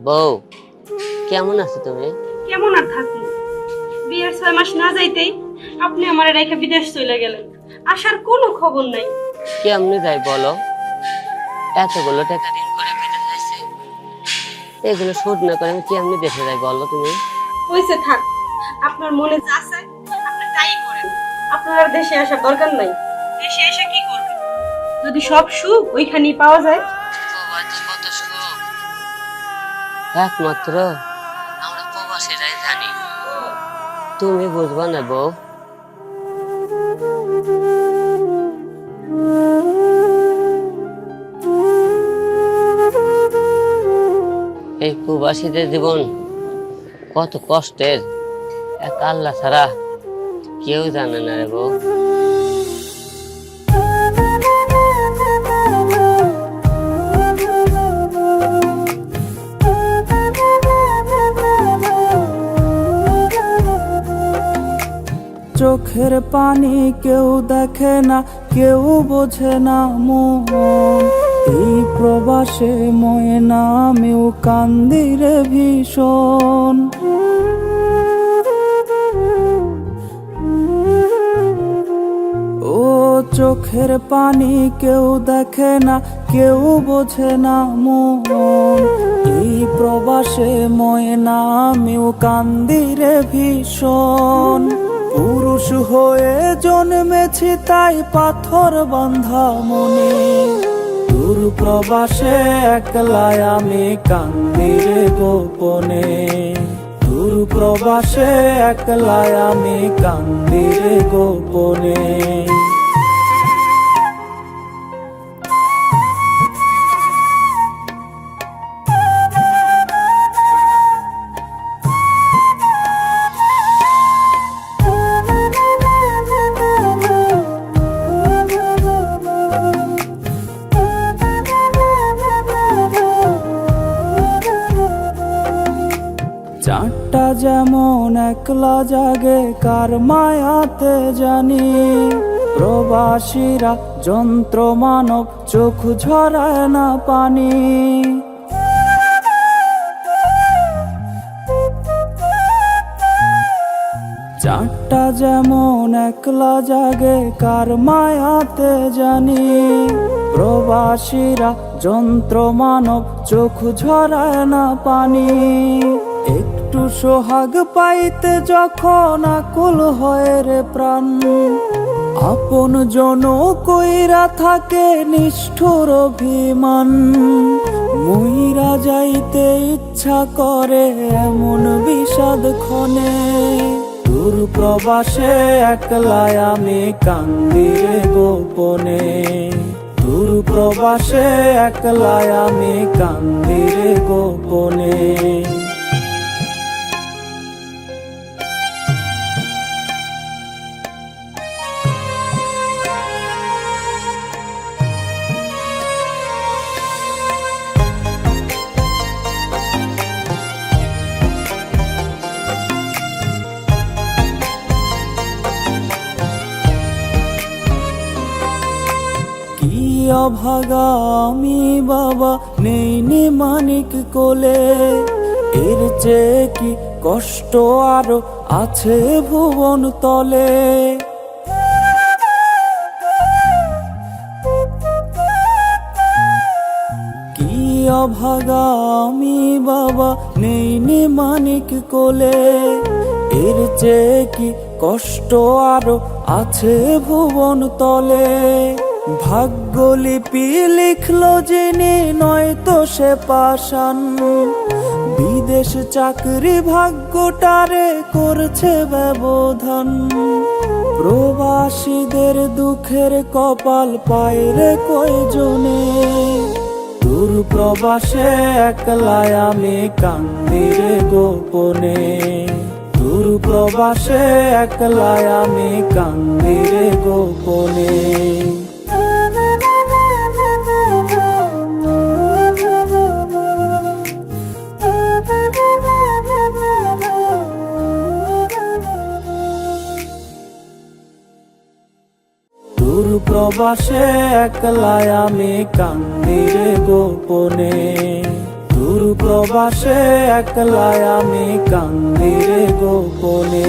বউ, কেমন আছো তুমি? কেমন আর থাকি, বিয়ের 6 মাস না যাইতেই আপনি আমার রেখে বিদেশ চলে গেলেন। আসার কোনো খবর নাই। কেমনে যাই বলো? এতগুলো টাকা ঋণ করে বিদেশ যাইছে, এগুলো শোধ না করে আমি কেমনে দেশে যাই বলো তুমি? হইছে, থাক। আপনার মনে যা চায় আপনি তাই করেন। আপনার আর দেশে আসার দরকার নাই। দেশে এসে কি করবেন যদি সব সুখ ওইখানেই পাওয়া যায়? প্রবাসে কত সুখ একমাত্র আমরা প্রবাসীরাই জানি, তুমি বুঝবা না বউ। এই প্রবাসীদের জীবন কত কষ্টের, এক আল্লাহ ছাড়া কেউ জানে না রে বউ। চোখের পানি কেউ দেখে না, কেউ বোঝে না মন। এই প্রবাসে ময়না আমিও কান্দি রে ভীষণ। ও চোখের পানি কেউ দেখে না, কেউ বোঝে না মন। এই প্রবাসে ময়না আমিও কান্দি রে ভীষণ। পুরুষ হয়ে জন্মেছি তাই পাথর বাঁধা মনে, দূর প্রবাসে একলাই আমি কান্দি রে গোপনে। দূর প্রবাসে একলাই আমি কান্দি রে গোপনে। চারটা যেমন একলা জাগে কার মায়াতে জানি, প্রবাসীরা যন্ত্র মানব চোখ ঝরায় না পানি। চারটা যেমন একলা জাগে কার মায়াতে জানি, প্রবাসীরা যন্ত্র মানব চোখ ঝরায় না পানি। একটু সোহাগ পাইতে যখন আকুল হয় রে প্রাণ, আপন জন কইরা থাকে নিষ্ঠুর অভিমান। মইরা যাইতে ইচ্ছা করে এমন বিষাদ ক্ষণে, দূর প্রবাসে একলাই আমি কান্দি রে গোপনে। দূর প্রবাসে একলাই আমি কান্দি রে গোপনে। অভাগা আমি বাবা নেই মানিক কোলে, এর চেয়ে কি কষ্ট আরো আছে ভুবন তলে। কি অভাগা আমি বাবা নেই মানিক কোলে, এর চেয়ে কি কষ্ট আরো আছে ভুবন তলে। ভাগ্যলিপি লিখলো যিনি নয়তো সে পাষাণ, বিদেশ চাকরি ভাগ্যটারে করছে ব্যবধান। প্রবাসীদের দুঃখের কপাল পায় রে কয়জনে, দূর প্রবাসে একলাই আমি কান্দি রে গোপনে। দূর প্রবাসে একলাই আমি কান্দি রে গোপনে। দূর প্রবাসে একলাই আমি কান্দি রে গোপনে। দূর ভালোবাসে একলাই আমি কান্দি রে গোপনে।